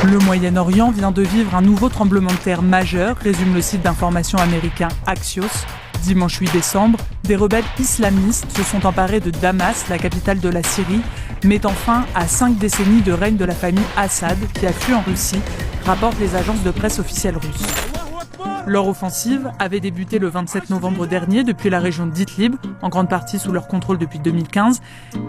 Le Moyen-Orient vient de vivre un nouveau tremblement de terre majeur, résume le site d'information américain Axios. Dimanche 8 décembre, des rebelles islamistes se sont emparés de Damas, la capitale de la Syrie, mettant fin à 5 décennies de règne de la famille Assad, qui a fui en Russie, rapportent les agences de presse officielles russes. Leur offensive avait débuté le 27 novembre dernier depuis la région d'Idlib, en grande partie sous leur contrôle depuis 2015,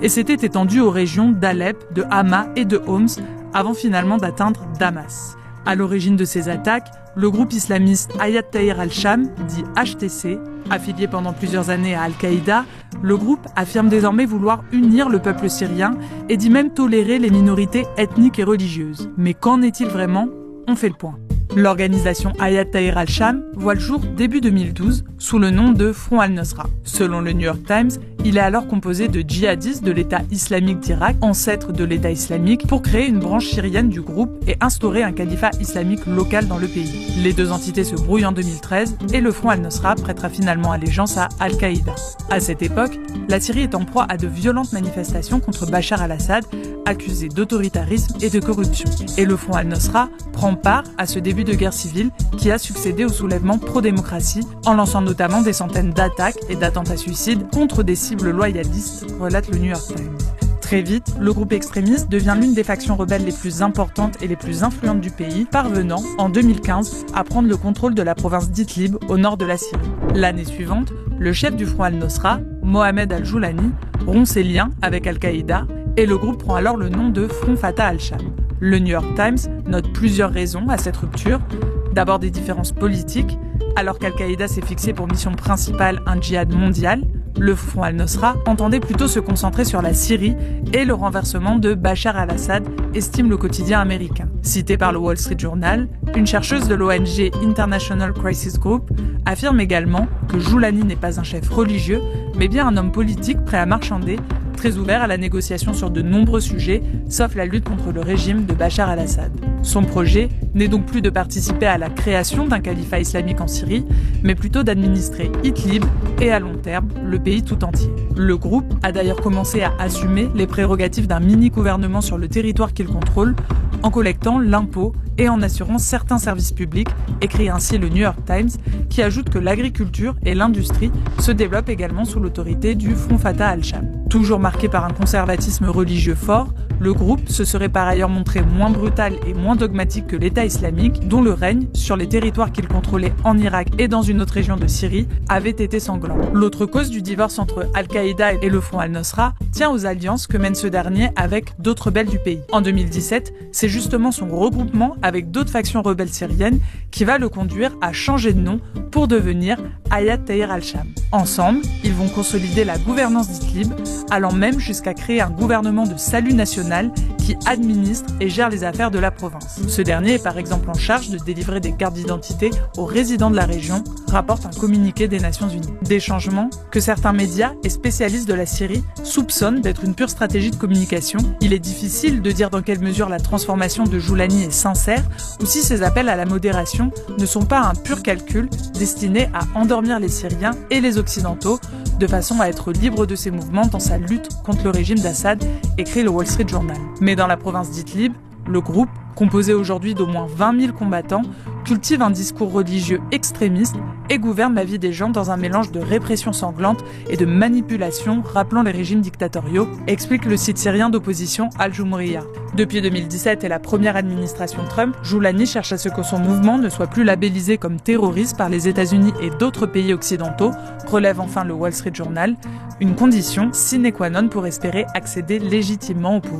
et s'était étendue aux régions d'Alep, de Hama et de Homs, avant finalement d'atteindre Damas. À l'origine de ces attaques, le groupe islamiste Hayat Tahrir al-Sham, dit HTC, affilié pendant plusieurs années à Al-Qaïda, le groupe affirme désormais vouloir unir le peuple syrien et dit même tolérer les minorités ethniques et religieuses. Mais qu'en est-il vraiment ? On fait le point. L'organisation Hayat Tahrir al-Sham voit le jour début 2012 sous le nom de Front al-Nosra. Selon le New York Times, il est alors composé de djihadistes de l'État islamique d'Irak, ancêtre de l'État islamique, pour créer une branche syrienne du groupe et instaurer un califat islamique local dans le pays. Les deux entités se brouillent en 2013 et le Front al-Nosra prêtera finalement allégeance à Al-Qaïda. À cette époque, la Syrie est en proie à de violentes manifestations contre Bachar al-Assad, accusé d'autoritarisme et de corruption. Et le Front al-Nosra prend part à ce début de guerre civile qui a succédé au soulèvement pro-démocratie en lançant notamment des centaines d'attaques et d'attentats suicides contre des cibles loyalistes, relate le New York Times. Très vite, le groupe extrémiste devient l'une des factions rebelles les plus importantes et les plus influentes du pays, parvenant, en 2015, à prendre le contrôle de la province d'Idlib, au nord de la Syrie. L'année suivante, le chef du Front al-Nosra, Mohamed al-Joulani, rompt ses liens avec Al-Qaïda et le groupe prend alors le nom de Front Fatah al-Sham. Le New York Times note plusieurs raisons à cette rupture. D'abord des différences politiques. Alors qu'Al-Qaïda s'est fixé pour mission principale un djihad mondial, le Front al-Nosra entendait plutôt se concentrer sur la Syrie et le renversement de Bachar al-Assad, estime le quotidien américain. Citée par le Wall Street Journal, une chercheuse de l'ONG International Crisis Group affirme également que Joulani n'est pas un chef religieux, mais bien un homme politique prêt à marchander, très ouvert à la négociation sur de nombreux sujets, sauf la lutte contre le régime de Bachar al-Assad. Son projet n'est donc plus de participer à la création d'un califat islamique en Syrie, mais plutôt d'administrer Idlib et à long terme le pays tout entier. Le groupe a d'ailleurs commencé à assumer les prérogatives d'un mini-gouvernement sur le territoire qu'il contrôle, en collectant l'impôt et en assurant certains services publics, écrit ainsi le New York Times, qui ajoute que l'agriculture et l'industrie se développent également sous l'autorité du Front Fatah al-Sham. Toujours marqué par un conservatisme religieux fort, le groupe se serait par ailleurs montré moins brutal et moins dogmatique que l'État islamique, dont le règne, sur les territoires qu'il contrôlait en Irak et dans une autre région de Syrie, avait été sanglant. L'autre cause du divorce entre Al-Qaïda et le Front al-Nosra tient aux alliances que mène ce dernier avec d'autres rebelles du pays. En 2017, c'est justement son regroupement avec d'autres factions rebelles syriennes qui va le conduire à changer de nom pour devenir Hayat Tahrir al-Sham. Ensemble, ils vont consolider la gouvernance d'Idlib, allant même jusqu'à créer un gouvernement de salut national qui administre et gère les affaires de la province. Ce dernier est par exemple en charge de délivrer des cartes d'identité aux résidents de la région, rapporte un communiqué des Nations Unies. Des changements que certains médias et spécialistes de la Syrie soupçonnent d'être une pure stratégie de communication. Il est difficile de dire dans quelle mesure la transformation de Joulani est sincère ou si ses appels à la modération ne sont pas un pur calcul destiné à endormir les Syriens et les Occidentaux de façon à être libre de ses mouvements dans sa lutte contre le régime d'Assad, écrit le Wall Street Journal. Mais dans la province d'Idlib, le groupe, composé aujourd'hui d'au moins 20 000 combattants, cultive un discours religieux extrémiste et gouverne la vie des gens dans un mélange de répression sanglante et de manipulation rappelant les régimes dictatoriaux, explique le site syrien d'opposition Al-Jumhuriyya. Depuis 2017 et la première administration Trump, Joulani cherche à ce que son mouvement ne soit plus labellisé comme terroriste par les États-Unis et d'autres pays occidentaux, relève enfin le Wall Street Journal, une condition sine qua non pour espérer accéder légitimement au pouvoir